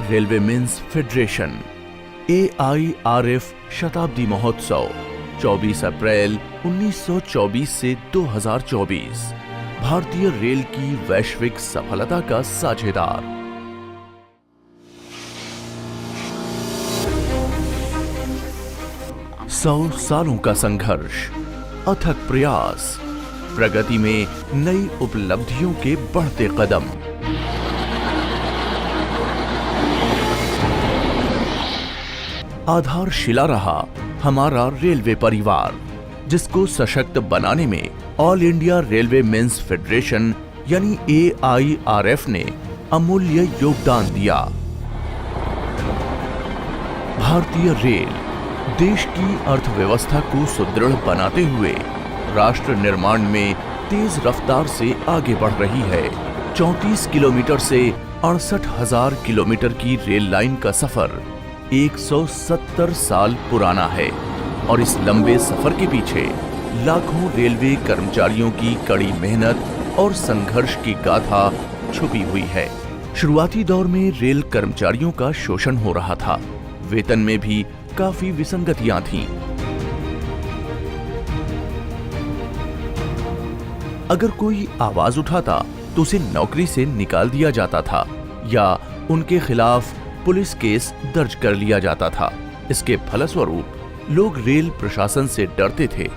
Railway Men's federation AIRF शताब्दी महोत्सव 24 अप्रैल 1924 से 2024 भारतीय रेल की वैश्विक सफलता का साझेदार। 100 सालों का संघर्ष, अथक प्रयास, प्रगति में नई उपलब्धियों के बढ़ते कदम। आधारशिला रहा हमारा रेलवे परिवार, जिसको सशक्त बनाने में All India Railway Men's Federation यानी AIRF ने अमूल्य योगदान दिया। भारतीय रेल देश की अर्थव्यवस्था को सुदृढ़ बनाते हुए राष्ट्र निर्माण में तेज रफ्तार से आगे बढ़ रही है। 34 किलोमीटर से 68,000 किलोमीटर की रेल लाइन का सफर 170 साल पुराना है और इस लंबे सफर के पीछे लाखों रेलवे कर्मचारियों की कड़ी मेहनत और संघर्ष की गाथा छुपी हुई है। शुरुआती दौर में रेल कर्मचारियों का शोषण हो रहा था, वेतन में भी काफी विसंगतियां थीं। अगर कोई आवाज उठाता तो उसे नौकरी से निकाल दिया जाता था या उनके खिलाफ पुलिस केस दर्ज कर लिया जाता था। इसके फलस्वरूप लोग रेल प्रशासन से डरते थे।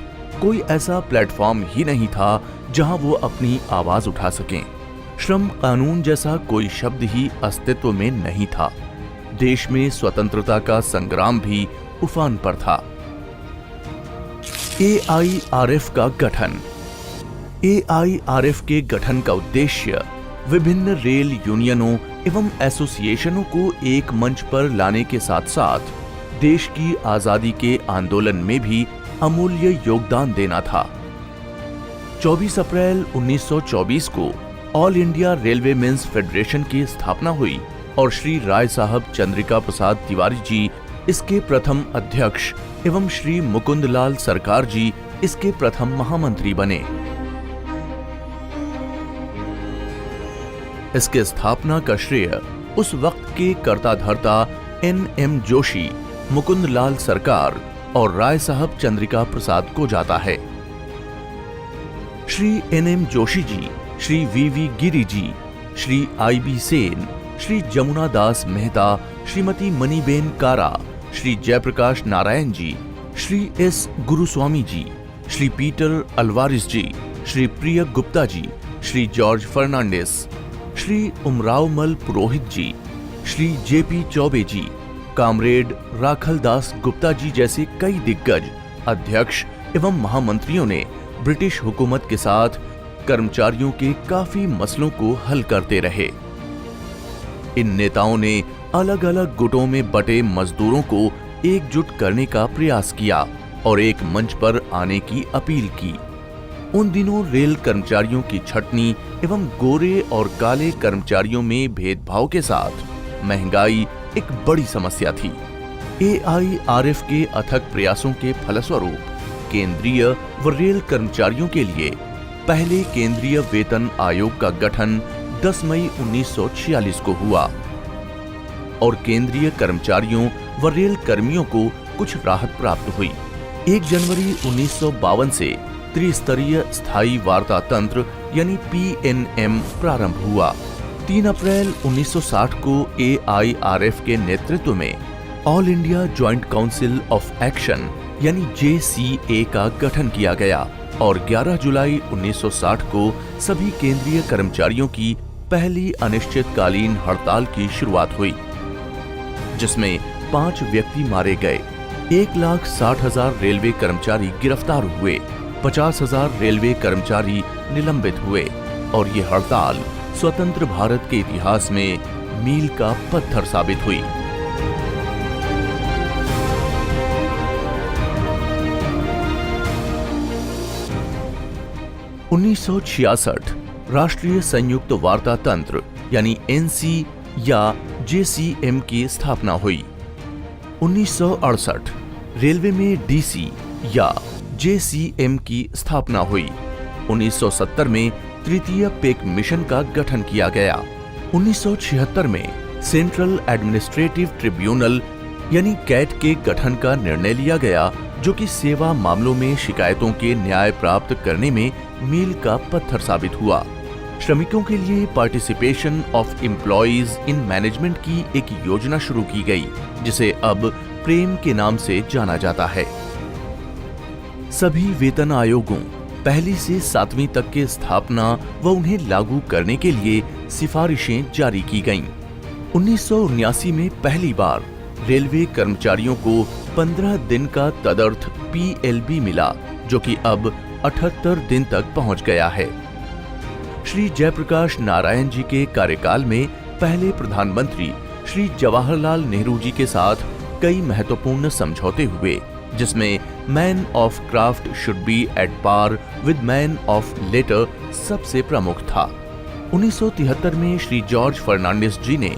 कोई ऐसा प्लेटफॉर्म ही नहीं था जहां वो अपनी आवाज उठा सकें। श्रम कानून जैसा कोई शब्द ही अस्तित्व में नहीं था। देश में स्वतंत्रता का संग्राम भी उफान पर था। AIRF का गठन। AIRF के गठन का उद्देश्य विभिन्न रेल यूनियनों एवं एसोसिएशनों को एक मंच पर लाने के साथ साथ देश की आजादी के आंदोलन में भी अमूल्य योगदान देना था। 24 अप्रैल 1924 को All India Railway Men's Federation की स्थापना हुई और श्री राय साहब चंद्रिका प्रसाद तिवारी जी इसके प्रथम अध्यक्ष एवं श्री मुकुंदलाल सरकार जी इसके प्रथम महामंत्री बने। इसके स्थापना का श्रेय उस वक्त के कर्ता धर्ता NM जोशी, मुकुंदलाल सरकार और राय साहब चंद्रिका प्रसाद को जाता है। Shri NM Joshi ji, Shri VV Giri ji, Shri IB Sen, Shri Jamuna दास मेहता, श्रीमती मनीबेन कारा, श्री जयप्रकाश नारायण जी, श्री S गुरुस्वामी जी, श्री पीटर अल्वारिस जी, श्री प्रिय गुप्ता जी, श्री जॉर्ज फर्नांडिस, श्री उमरावमल पुरोहित जी, श्री JP चौबे जी, कामरेड राखल दास गुप्ता जी जैसे कई दिग्गज अध्यक्ष एवं महामंत्रियों ने ब्रिटिश हुकूमत के साथ कर्मचारियों के काफी मसलों को हल करते रहे। इन नेताओं ने अलग अलग गुटों में बटे मजदूरों को एकजुट करने का प्रयास किया और एक मंच पर आने की अपील की। उन दिनों रेल कर्मचारियों की छटनी एवं गोरे और काले कर्मचारियों में भेदभाव के साथ महंगाई एक बड़ी समस्या थी। AIRF के अथक प्रयासों के फलस्वरूप केंद्रीय व रेल कर्मचारियों के लिए पहले केंद्रीय वेतन आयोग का गठन 10 मई 1946 को हुआ और केंद्रीय कर्मचारियों व रेल कर्मियों को कुछ राहत प्राप्त हुई। 1 जनवरी 1952 से त्रिस्तरीय स्थायी वार्ता तंत्र यानी PNM प्रारंभ हुआ। 3 अप्रैल 1960 को AIRF के नेतृत्व में All India joint council of action यानी JCA का गठन किया गया और 11 जुलाई 1960 को सभी केंद्रीय कर्मचारियों की पहली अनिश्चितकालीन हड़ताल की शुरुआत हुई, जिसमें 5 व्यक्ति मारे गए, 1,60,000 रेलवे कर्मचारी गिरफ्तार हुए, 50,000 रेलवे कर्मचारी निलंबित हुए और ये हड़ताल स्वतंत्र भारत के इतिहास में मील का पत्थर साबित हुई। उन्नीस राष्ट्रीय संयुक्त वार्ता तंत्र यानी NC या JCM की स्थापना हुई। 1968 रेलवे में DC या JCM की स्थापना हुई। 1970 में तृतीय पेक मिशन का गठन किया गया। 1976 में सेंट्रल एडमिनिस्ट्रेटिव ट्रिब्यूनल यानी कैट के गठन का निर्णय लिया गया, जो कि सेवा मामलों में शिकायतों के न्याय प्राप्त करने में मील का पत्थर साबित हुआ। श्रमिकों के लिए participation of employees in management की एक योजना शुरू की गई, जिसे अब प्रेम के नाम से जाना जाता है। सभी वेतन आयोगों पहली से 7वीं तक के स्थापना व उन्हें लागू करने के लिए सिफारिशें जारी की गईं। 1979 में पहली बार रेलवे कर्मचारियों को 15 दिन का तदर्थ PLB मिला, जो कि अब 78 दिन तक पहुंच गया है। श्री जयप्रकाश नारायण जी के कार्यकाल में पहले प्रधानमंत्री श्री जवाहरलाल नेहरू जी के साथ कई महत्वपूर्ण समझौते हुए, जिसमें man of craft should be at par with man of letter सबसे प्रमुख था। 1973 में श्री जॉर्ज फर्नांडिस जी ने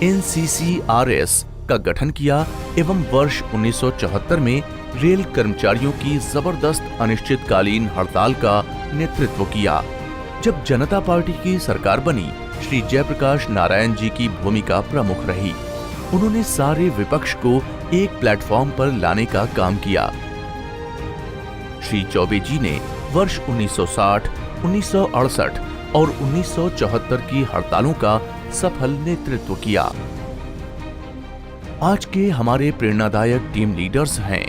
NCCRS का गठन किया एवं वर्ष 1974 में रेल कर्मचारियों की जबरदस्त अनिश्चितकालीन हड़ताल का नेतृत्व किया। जब जनता पार्टी की सरकार बनी, श्री जयप्रकाश नारायण जी की भूमिका प्रमुख रही। उन्होंने सारे विपक्ष को एक प्लेटफॉर्म पर लाने का काम किया। श्री चौबे जी ने वर्ष 1960, 1968 और 1974 की हड़तालों का सफल नेतृत्व किया। आज के हमारे प्रेरणादायक टीम लीडर्स हैं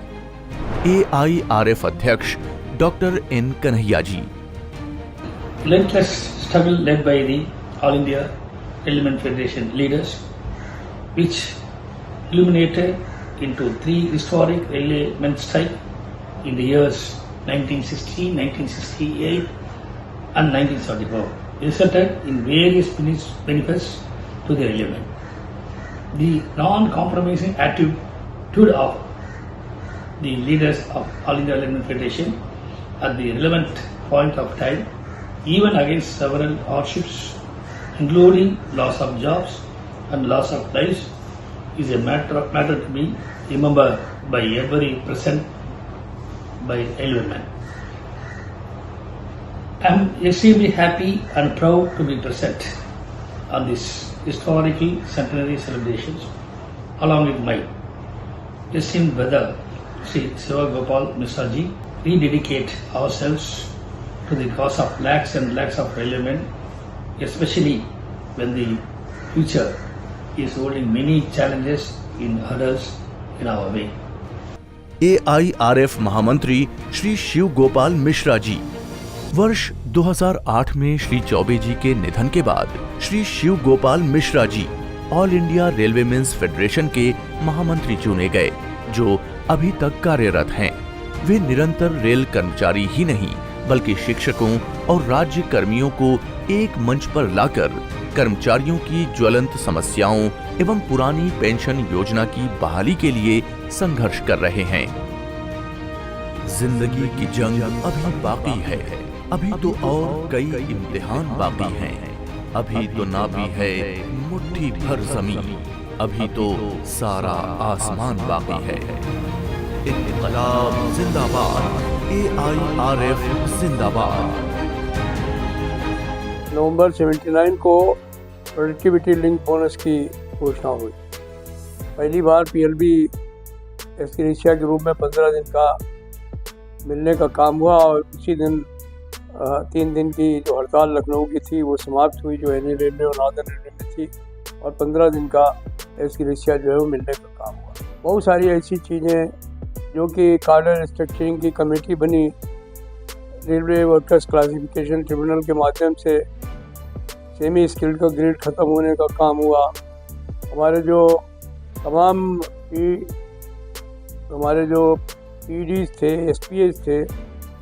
AIRF अध्यक्ष doctor N Kanhaiya ji. Relentless struggle led by the All India Railway Federation leaders, which culminated into 3 historic railwaymen strike in the years 1960, 1968 and 1974, resulted in various benefits to the railwaymen. The non-compromising attitude of the leaders of All India Railway Federation at the relevant point of time, even against several hardships, including loss of jobs and loss of lives, is a matter to be remembered by every present by railwaymen. I am extremely happy and proud to be present on this historical centenary celebrations along with my esteemed brother Sri Siva Gopal Mishra ji. We dedicate ourselves to the cause of lakhs and lakhs of railwaymen, especially when the future is holding many challenges and hurdles in our way. AIRF महामंत्री श्री शिव गोपाल मिश्रा जी। वर्ष 2008 में श्री चौबे जी के निधन के बाद Shri Shiv Gopal Mishra ji all India railwaymen's federation के महामंत्री चुने गए, जो अभी तक कार्यरत हैं। वे निरंतर रेल कर्मचारी ही नहीं, बल्कि शिक्षकों और राज्य कर्मियों को एक मंच पर लाकर कर्मचारियों की ज्वलंत समस्याओं एवं पुरानी पेंशन योजना की बहाली के लिए संघर्ष कर रहे हैं। जिंदगी की जंग अभी बाकी है, अभी तो और कई इम्तिहान बाकी हैं। अभी तो नापी है मुट्ठी भर जमीन, अभी तो सारा आसमान बाकी है। इन्क़िलाब जिंदाबाद, AIRF जिंदाबाद। नवंबर 79 को प्रोडक्टिविटी लिंक बोनस की घोषणा हुई। पहली बार PLB एक्सग्रेशिया के रूप में 15 दिन का मिलने का काम हुआ और उसी दिन 3 दिन की जो हड़ताल लखनऊ की थी वो समाप्त हुई, जो एनी रेलवे और नॉर्दर्न रेलवे में थी, और 15 दिन का एक्सग्रेशिया जो है वो मिलने का काम हुआ। बहुत सारी ऐसी चीज़ें जो कि कार्डर स्ट्रक्चरिंग की कमेटी बनी, रेलवे वर्कर्स क्लासिफिकेशन ट्रिब्यूनल के माध्यम से सेमी स्किल्ड का ग्रेड ख़त्म होने का काम हुआ। हमारे जो तमाम PDs थे, SPAs थे,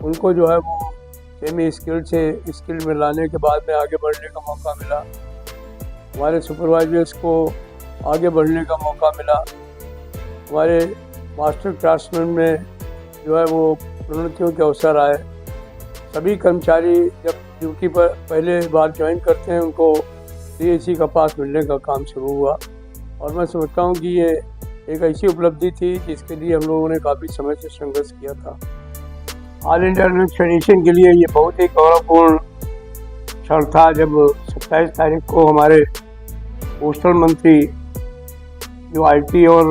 उनको जो है वो सेमी स्किल्ड से स्किल्ड में लाने के बाद में आगे बढ़ने का मौका मिला। हमारे सुपरवाइजर्स को आगे बढ़ने का मौका मिला। हमारे मास्टर क्राफ्ट्समैन में जो है वो प्रोन्नतियों के अवसर आए। सभी कर्मचारी जब ड्यूटी पर पहले बार ज्वाइन करते हैं उनको CAC का पास मिलने का काम शुरू हुआ, और मैं समझता हूँ कि ये एक ऐसी उपलब्धि थी जिसके लिए हम लोगों ने काफ़ी समय से संघर्ष किया था। ऑल इंडिया रेलवे फेडरेशन के लिए ये बहुत ही गौरवपूर्ण क्षण था जब 27 तारीख को हमारे पोस्टल मंत्री जो IT और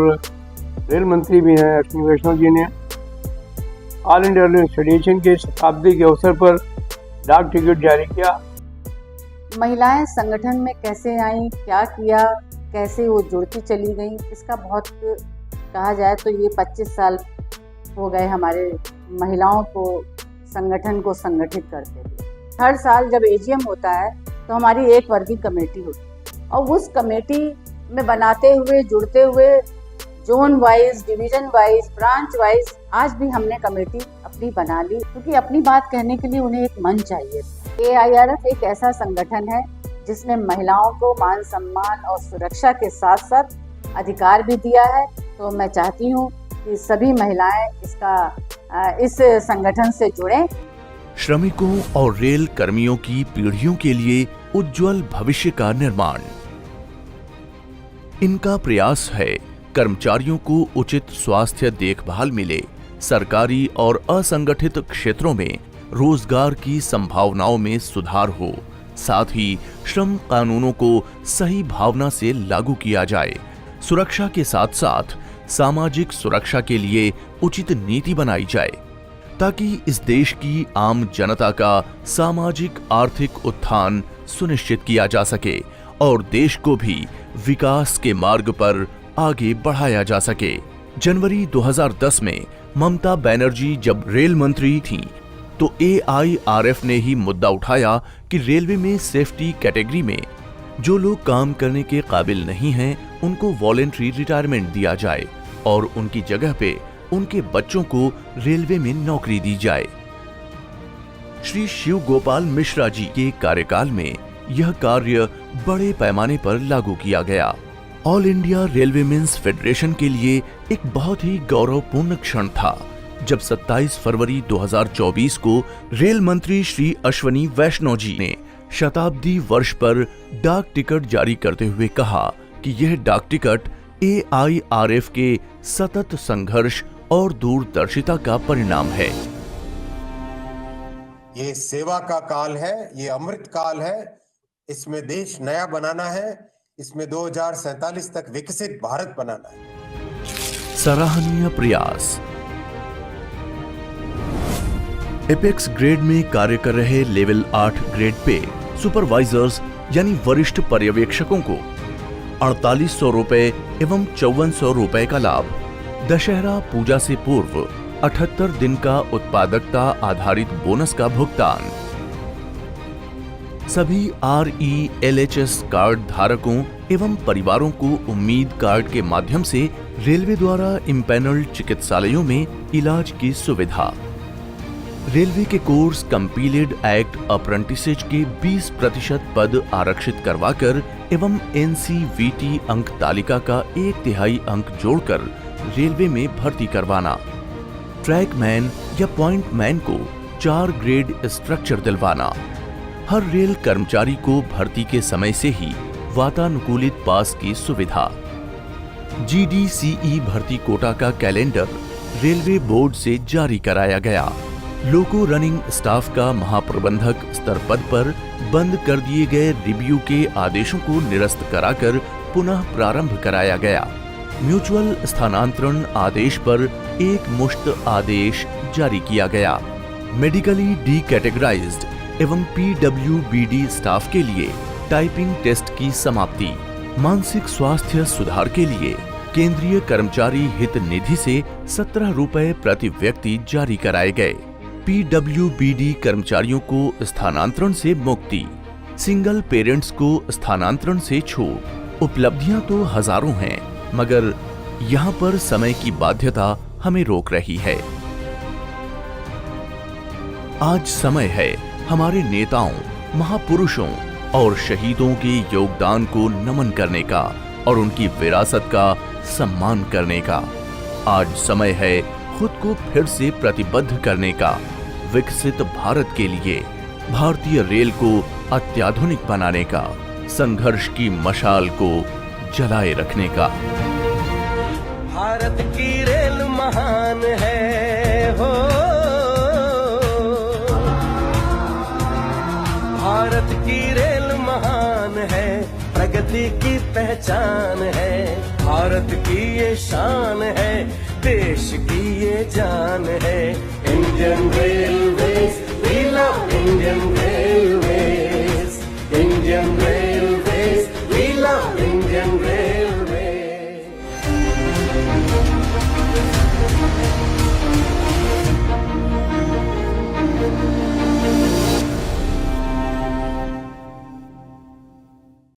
रेल मंत्री भी हैं अश्विनी वैष्णव जी ने ऑल इंडिया रेलवे फेडरेशन के शताब्दी के अवसर पर डाक टिकट जारी किया। महिलाएं संगठन में कैसे आईं, क्या किया, कैसे वो जुड़ती चली गई, इसका बहुत कहा जाए तो ये 25 साल हो गए हमारे महिलाओं को संगठन को संगठित करते हुए। हर साल जब AGM होता है तो हमारी एक वर्किंग कमेटी होती है और उस कमेटी में बनाते हुए जुड़ते हुए zone wise, division wise, branch wise आज भी हमने कमेटी अपनी बना ली, क्योंकि अपनी बात कहने के लिए उन्हें एक मंच चाहिए। AIRF एक ऐसा संगठन है जिसने महिलाओं को मान सम्मान और सुरक्षा के साथ साथ अधिकार भी दिया है। तो मैं चाहती हूँ कि सभी महिलाएं इस संगठन से जुड़ें। श्रमिकों और रेल कर्मियों की पीढ़ियों के लिए उज्जवल भविष्य का निर्माण। इनका प्रयास है कर्मचारियों को उचित स्वास्थ्य देखभाल मिले, सरकारी और असंगठित क्षेत्रों में रोजगार की संभावनाओं में सुधार हो, साथ ही श्रम कानूनों को सही भावना से लागू किया जाए। सुरक्षा के साथ साथ सामाजिक सुरक्षा के लिए उचित नीति बनाई जाए ताकि इस देश की आम जनता का सामाजिक आर्थिक उत्थान सुनिश्चित किया जा सके और देश को भी विकास के मार्ग पर आगे बढ़ाया जा सके। जनवरी 2010 में ममता बनर्जी जब रेल मंत्री थीं, तो AIRF ने ही मुद्दा उठाया कि रेलवे में सेफ्टी कैटेगरी में जो लोग काम करने के काबिल नहीं हैं, उनको वॉलेंट्री रिटायरमेंट दिया जाए और उनकी जगह पे उनके बच्चों को रेलवे में नौकरी दी जाए। श्री शिव गोपाल मिश्रा जी के कार्यकाल में यह कार्य बड़े पैमाने पर लागू किया गया। All India Railway Men's Federation के लिए एक बहुत ही गौरवपूर्ण क्षण था जब 27 फरवरी 2024 को रेल मंत्री श्री अश्विनी वैष्णव जी ने शताब्दी वर्ष पर डाक टिकट जारी करते हुए कहा कि यह डाक टिकट AIRF के सतत संघर्ष और दूरदर्शिता का परिणाम है। ये सेवा का काल है, ये अमृत काल है। इसमें देश नया बनाना है, इसमें 2047 तक विकसित भारत बनाना है। सराहनीय प्रयास। एपेक्स ग्रेड में कार्य कर रहे लेवल 8 ग्रेड पे सुपरवाइजर्स यानी वरिष्ठ पर्यवेक्षकों को 4800 रुपए एवं 5400 रुपए का लाभ, दशहरा पूजा से पूर्व 78 दिन का उत्पादकता आधारित बोनस का भुगतान। सभी RELHS कार्ड धारकों एवं परिवारों को उम्मीद कार्ड के माध्यम से रेलवे द्वारा इम्पैनल्ड चिकित्सालयों में इलाज की सुविधा। रेलवे के कोर्स कंपीलेड एक्ट अप्रेंटिसेज के 20% पद आरक्षित करवाकर एवं NCVT अंक तालिका का 1/3 अंक जोड़कर रेलवे में भर्ती करवाना। ट्रैकमैन या पॉइंटमैन को 4 ग्रेड स्ट्रक्चर दिलवाना। हर रेल कर्मचारी को भर्ती के समय से ही वातानुकूलित पास की सुविधा। GDCE भर्ती कोटा का कैलेंडर रेलवे बोर्ड से जारी कराया गया। लोको रनिंग स्टाफ का महाप्रबंधक स्तर पद पर बंद कर दिए गए रिव्यू के आदेशों को निरस्त कराकर पुनः प्रारंभ कराया गया। म्यूचुअल स्थानांतरण आदेश पर एक मुश्त आदेश जारी किया गया। मेडिकली डी कैटेगराइज्ड एवं PWBD स्टाफ के लिए टाइपिंग टेस्ट की समाप्ति। मानसिक स्वास्थ्य सुधार के लिए केंद्रीय कर्मचारी हित निधि से 17 रुपए प्रति व्यक्ति जारी कराए गए। PWBD कर्मचारियों को स्थानांतरण से मुक्ति, सिंगल पेरेंट्स को स्थानांतरण से छूट। उपलब्धियां तो हजारों हैं, मगर यहाँ पर समय की बाध्यता हमें रोक रही है। आज समय है हमारे नेताओं, महापुरुषों और शहीदों के योगदान को नमन करने का और उनकी विरासत का सम्मान करने का। आज समय है खुद को फिर से प्रतिबद्ध करने का, विकसित भारत के लिए भारतीय रेल को अत्याधुनिक बनाने का, संघर्ष की मशाल को जलाए रखने का। भारत की रेल महान है हो, भारत की रेल महान है, प्रगति सदी की पहचान है, भारत की ये शान है, देश की ये जान है। Indian rail